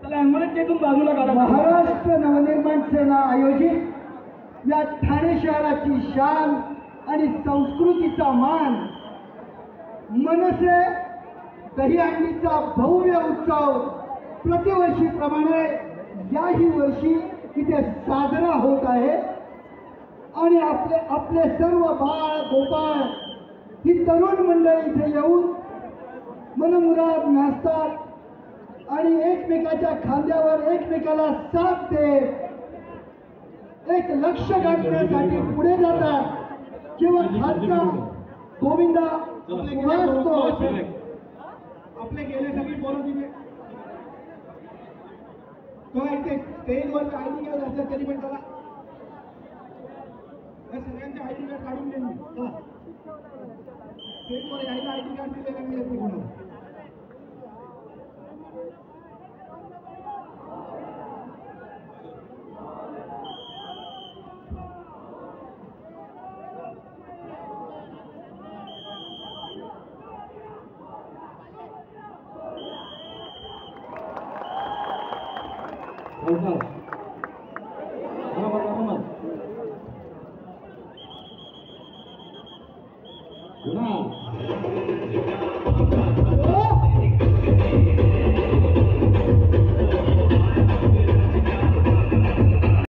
त्याला ॲम्ब्युलन्सच्या बाजूला काढा. महाराष्ट्र नवनिर्माण सेना आयोजित या ठाणे शहराची शान आणि संस्कृतीचा मान मनसे दहीहंडीचा भव्य उत्सव प्रतिवर्षीप्रमाणे याही वर्षी इथे साजरा होत आहे. आणि आपले सर्व बाळ गोपाळ ही तरुण मंडळी इथे येऊन मनमुराद नाचतात आणि एकमेकाच्या खांद्यावर एकमेकाला साथ देत एक लक्ष्य गाठण्यासाठी पुढे जातात. जेव्हा खालचा गोविंदा वाजतो, आपले गेले सगळी पोरं तिथे तो ऐकते स्टेजवर आयडी कार्ड असेल तरी पण त्याला सगळ्यांचे आयडी कार्ड काढून देईन मी. स्टेजवर यायला आयडी कार्ड दिलेलं मी येते कोणाला. Una.